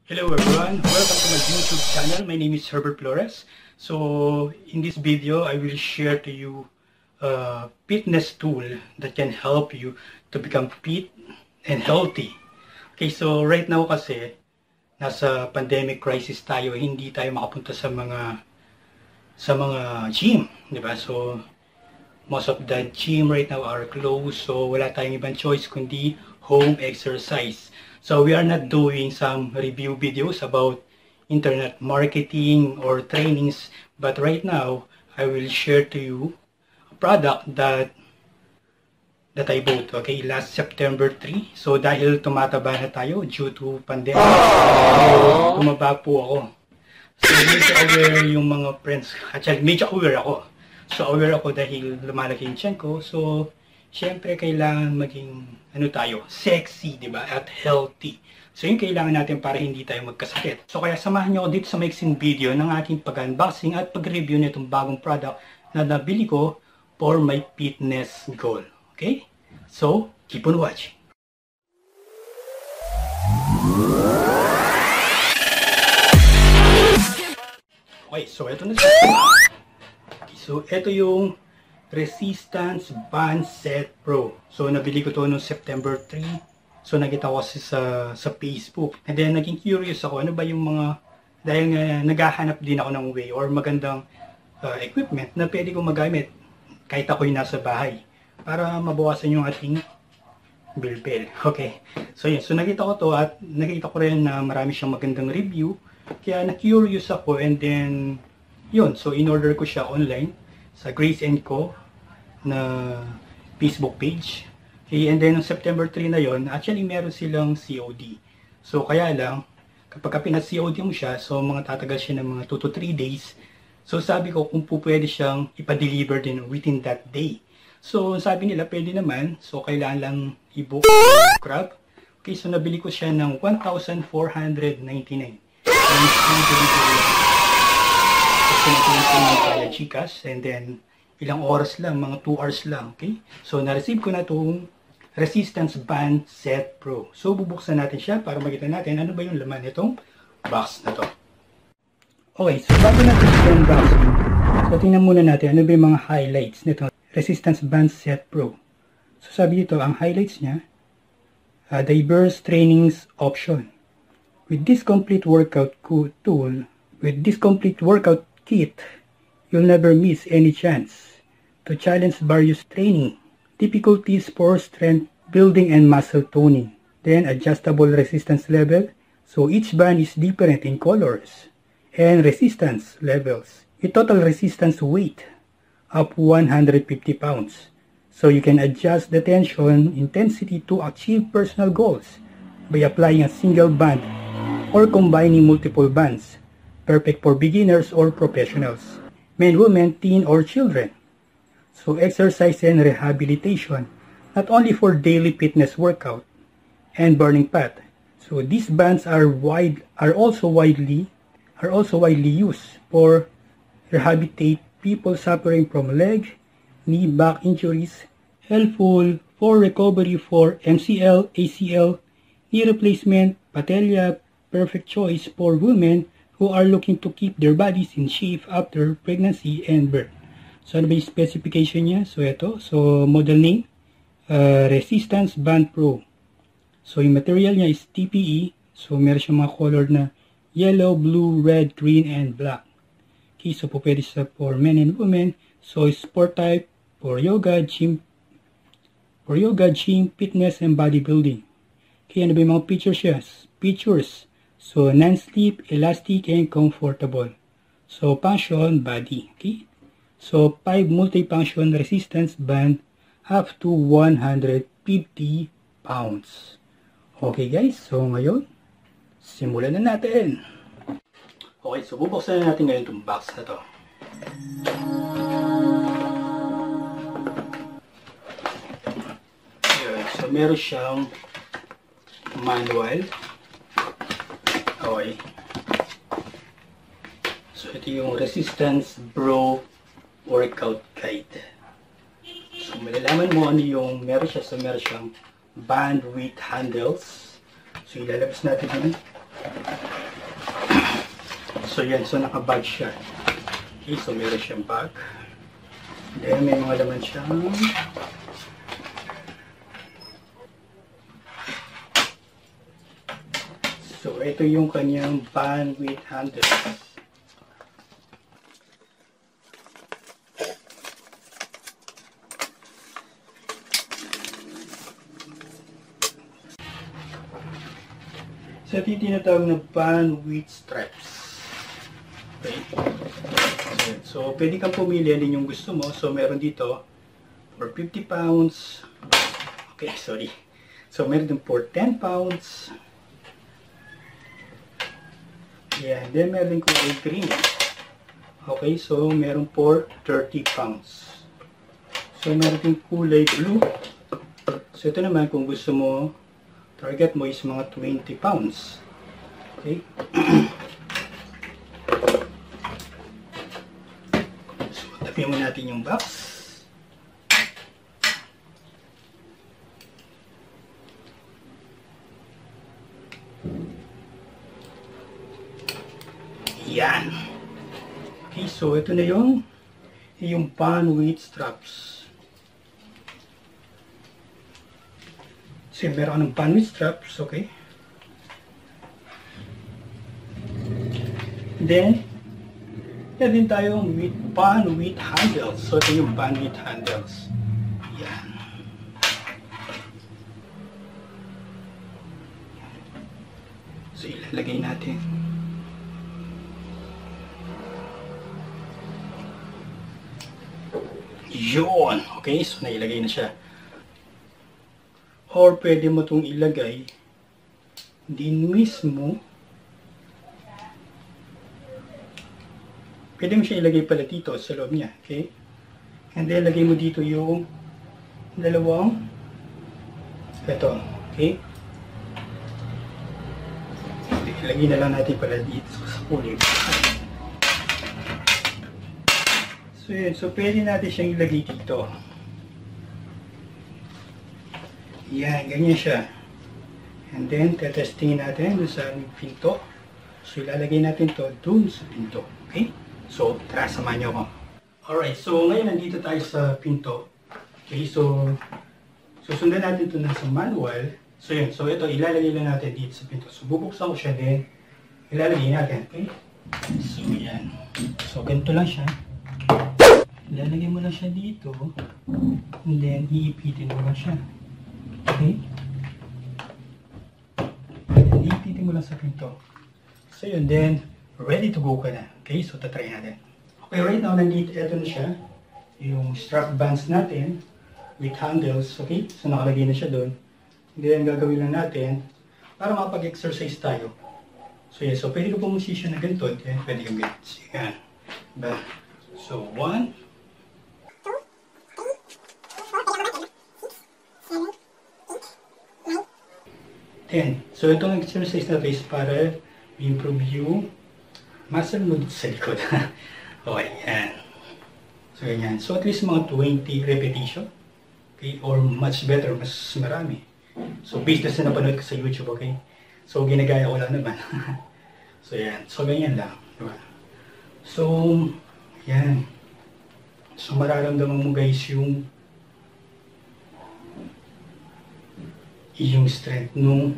Hello everyone, welcome to my YouTube channel. My name is Herbert Flores. So in this video, I will share to you a fitness tool that can help you to become fit and healthy. Okay, so right now kasi nasa pandemic crisis tayo, hindi tayo makapunta sa mga gym, di ba? So most of the gym right now are closed, so wala tayong ibang choice kundi home exercise. So we are not doing some review videos about internet marketing or trainings, but right now I will share to you a product that I bought, okay, last September 3. So dahil tumataba na tayo due to pandemic, tumaba po ako. So medyo aware yung mga friends, actually medyo aware ako. So aware ako dahil lumalaki yung tiyan ko. So syempre kailangan maging sexy, di ba? At healthy. So yung kailangan natin para hindi tayo magkasakit. So kaya samahan niyo ako dito sa maiksing video ng aking pag-unboxing at pag-review nitong bagong product na nabili ko for my fitness goal. Okay? So keep on watching. Okay, so ito na siya. So, ito yung Resistance Band Set Pro. So, nabili ko to noong September 3. So, nakita ko kasi sa Facebook. And then, naging curious ako, ano ba yung mga, dahil naghahanap din ako ng way or magandang equipment na pwede kong magamit kahit ako'y nasa bahay para mabawasan yung ating bill. Okay. So, yun. So, nakita ko to at nakita ko rin na marami siyang magandang review. Kaya, na-curious ako and then, yun, so in-order ko siya online sa Grace & Co na Facebook page. Okay, and then, noong September 3 na yon, actually meron silang COD. So, kaya lang, kapag pina-COD mo siya, so mga tatagal siya ng mga 2 to 3 days. So, sabi ko kung pwede siyang ipa-deliver din within that day. So, sabi nila, pwede naman. So, kailangan lang i-book o grab. Okay, so nabili ko siya ng 1,499. Kaya Gcash, and then ilang oras lang, mga 2 hours lang, okay? So na-receive ko na itong Resistance Band Set Pro. So bubuksan natin siya para makita natin ano ba yung laman nitong box na to. Okay, so bago natin siya unboxing, so tingnan muna natin ano ba yung mga highlights nito Resistance Band Set Pro. So sabi dito, ang highlights niya, diverse trainings option. With this complete workout kit, you'll never miss any chance to challenge various training difficulties for strength building and muscle toning. Then adjustable resistance level, so each band is different in colors and resistance levels. A total resistance weight up 150 pounds. So you can adjust the tension intensity to achieve personal goals by applying a single band or combining multiple bands. Perfect for beginners or professionals, men, women, teen, or children. So exercise and rehabilitation, not only for daily fitness workout and burning fat. So these bands are also widely used for rehabilitate people suffering from leg, knee, back injuries, helpful for recovery for MCL, ACL, knee replacement, patella, perfect choice for women who are looking to keep their bodies in shape after pregnancy and birth. So ano ba yung specification niya? So ito, so model name, Resistance Band Pro. So yung material niya is TPE, so meron siyang mga color na yellow, blue, red, green, and black. Okay, so po pwede siya for men and women. So sport type, for yoga, gym, fitness, and bodybuilding. Okay, ano ba yung mga features? So, non-slip, elastic, and comfortable. So, function, body. Okay? So, 5 multi-function resistance band up to 150 pounds. Okay guys, so ngayon, simulan na natin. Okay, so bubuksan na natin ngayon itong box na to. So, meron siyang manual. Okay. So, ito yung Resistance Bro Workout Guide. So, malalaman mo ano yung meron siya. So, meron siyang band with handles. So, ilalabas natin yun. So yan, so naka-bag siya. Okay, so meron siyang bag. Then may mga laman siya. So ito yung kanyang pan with handles. So ito yung tinatawag na pan with straps. Okay. So pwede kang pumili alin yung gusto mo. So meron dito for 50 pounds. Okay, sorry. So meron din for 10 pounds. Yeah, then meron din kulay green. Okay, so meron for 30 pounds. So meron din kulay blue. So ito naman kung gusto mo, target mo is mga 20 pounds. Okay. So tapihin mo natin yung box. Yan. Okay, so ito na yung pan with straps. So meron ng pan with straps, okay. Then, meron din tayo with pan with handles. So ito yung pan with handles. Yan. So ilalagay natin. Yun. Okay, so nailagay na siya. Or pwede mo itong ilagay din mismo. Pwede mo siya ilagay pala dito sa loob niya. Okay? And then, lagay mo dito yung dalawang ito. Okay? Ilagay na lang natin pala dito sa pulik. So yun, so pwede natin siyang ilagay dito. Yan, ganyan siya. And then, tetestingin natin dun sa aming pinto. So ilalagay natin to dun sa pinto. Okay? So, tara, samahan niyo ako. Alright, so ngayon nandito tayo sa pinto. Okay, so susundan natin ito nasa manual. So yun, so ito ilalagay lang natin dito sa pinto. So bubuksan ko siya din. Ilalagay natin, okay? So yan. So ganito lang siya. Ilalagay mo lang siya dito. And then, iipitin mo lang siya. Okay? And then, iipitin mo lang sa pinto. So yun, then, ready to go ka na. Okay, so tatry natin. Okay, right now, nandito, ito na siya. Yung strap bands natin with handles. Okay, so nakalagay na siya doon. And then, gagawin lang natin para makapag-exercise tayo. So yeah, so pwede ka pumusisyon na ganito. Then, pwede kang ganito. So, yan. Diba? So, 1, 10. So itong exercise na is para improve yung muscle mo sa likod. Okay, yan. So ganyan. So at least mga 20 repetition. Okay, or much better, mas marami. So based na sa napanood ko sa YouTube, okay? So ginagaya ko lang naman. So yan. So ganyan lang. Diba? So, yan. So mararamdaman mo guys yung strength nung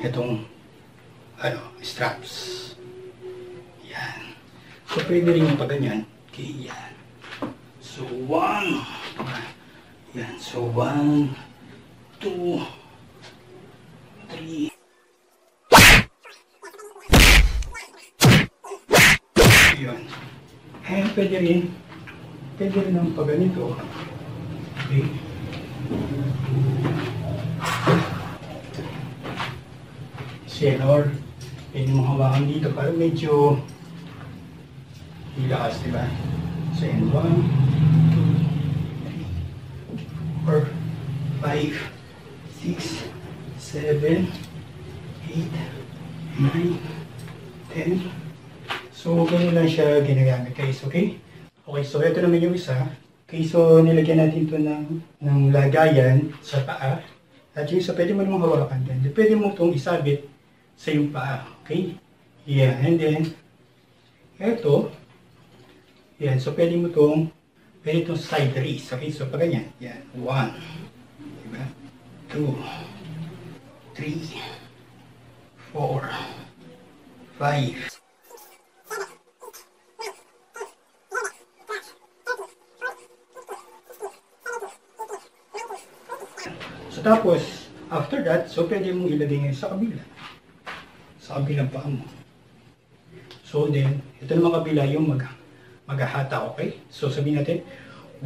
itong straps. Yan. So pwede rin yung pagganyan. Okay, yan. So 1. Yan. So 1, 2, 3. Yan. And pwede rin ang pagganito. Okay. Senor, pwede mong hawakan dito para medyo hilakas, diba? So, 1, 2, 3, 4, 5, 6, 7, 8, 9, 10. So, ganyan lang siya ginagamit guys, okay? Okay, so ito naman yung isa. Okay, so nilagyan natin ito ng lagayan sa paa. At yung isa, pwede mo namang hawakan din. Pwede mo itong isabit sa iyong paa, okay? Yan, and then, ito, yan, so pwede itong side raise, okay, so pag ganyan, yan, 1, diba, 2, 3, 4, 5, so tapos, after that, so pwede mong ilagay ngayon sa kabila. Sa kabilang paa mo. So then, ito naman kabila yung maghahata, okay? So sabihin natin,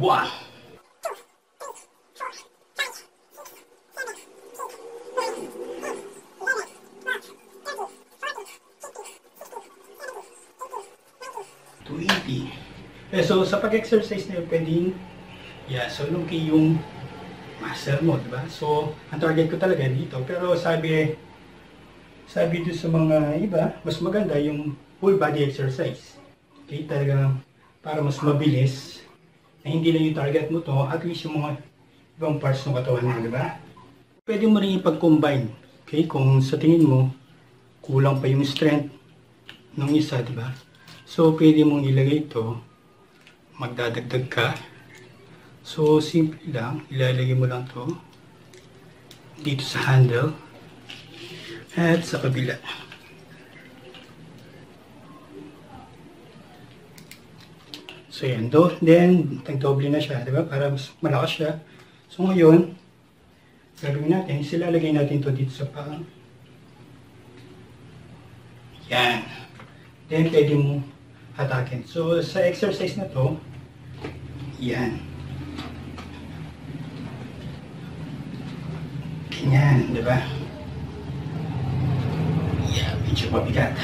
1, 2, 20. So sa pag-exercise na yun, pwedeng, so lumaki yung muscle mo, diba? So, ang target ko talaga dito. Pero sabi doon sa mga iba, mas maganda yung full body exercise. Okay, talagang para mas mabilis na hindi lang yung target mo to, at least yung mga ibang parts ng katawan mo, di ba? Pwede mo rin ipag-combine. Okay, kung sa tingin mo kulang pa yung strength ng isa, di ba? So, pwede mong ilagay ito, magdadagdag ka. So, simple lang, ilalagay mo lang to dito sa handle at sa kabila. So yan, then nagdoble na siya, di ba? Para mas malakas siya. So ngayon, gagawin natin, ilalagay natin to dito sa paa. Yan. Then pwede mo hatakin. So sa exercise na to, yan. Ganyan, di ba? Yan, medyo mabigat.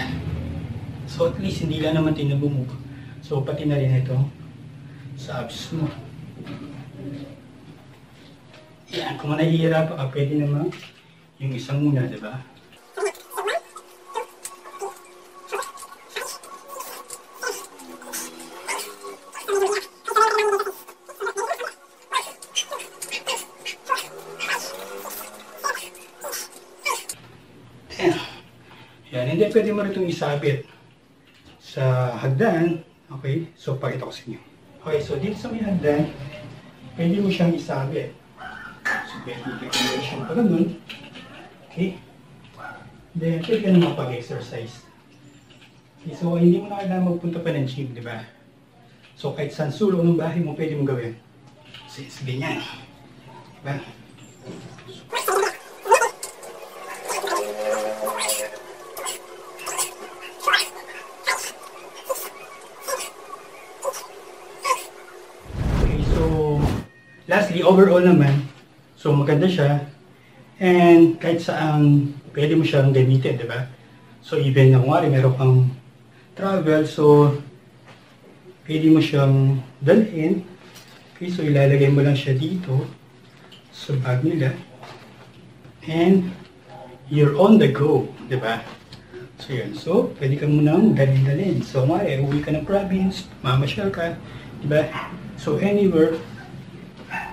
So at least hindi lang naman tayo nabumove. So, pati na rin ito sa abs mo. Yan, kung nahihirapan ka, pwede naman yung isang muna, di ba? Yan, hindi pwede mo rin itong isabit sa hagdan. Okay, so pakita ko sa inyo. Okay, so dito sa may hagdan, pwede mo siyang isabit. So pwede mo siyang pa ganun. Okay. Then, pwede ka naman pag-exercise. Okay, so hindi mo na kailangan magpunta pa ng gym, di ba? So kahit saan sulong ng bahay mo, pwede mo gawin. So, ganyan. Diba? Lastly, overall naman, so maganda siya, and kahit saan pwede mo siyang gamitin, di ba? So even na kung meron kang travel, so pwede mo siyang dalhin. Okay, so ilalagay mo lang siya dito sa bag nila, and you're on the go, di ba? So yun, so pwede ka munang dalhin. So uwi ka ng province, mamasyal ka, di ba? So anywhere,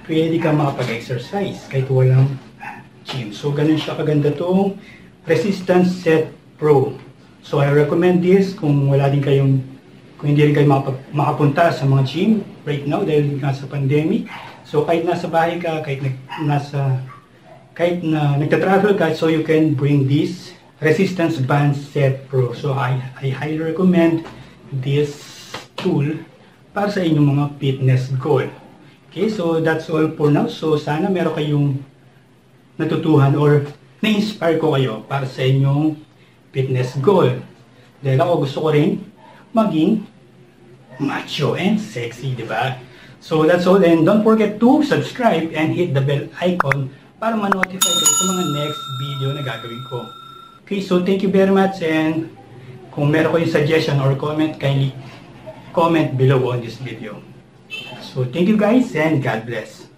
pwede ka makapag-exercise kahit walang gym. So, ganun siya kaganda tong Resistance Set Pro. So, I recommend this kung hindi rin kayo makapunta sa mga gym right now dahil nasa pandemic. So, kahit nasa bahay ka, kahit na nagta-travel ka, so you can bring this Resistance Band Set Pro. So, I highly recommend this tool para sa inyong mga fitness goal. Okay, so that's all for now. So sana meron kayong natutuhan or na-inspire ko kayo para sa inyong fitness goal. Dahil ako gusto ko rin maging macho and sexy, di ba? So that's all, and don't forget to subscribe and hit the bell icon para ma-notify kayo sa mga next video na gagawin ko. Okay, so thank you very much, and kung meron kayong suggestion or comment, kindly comment below on this video. So thank you guys, and God bless.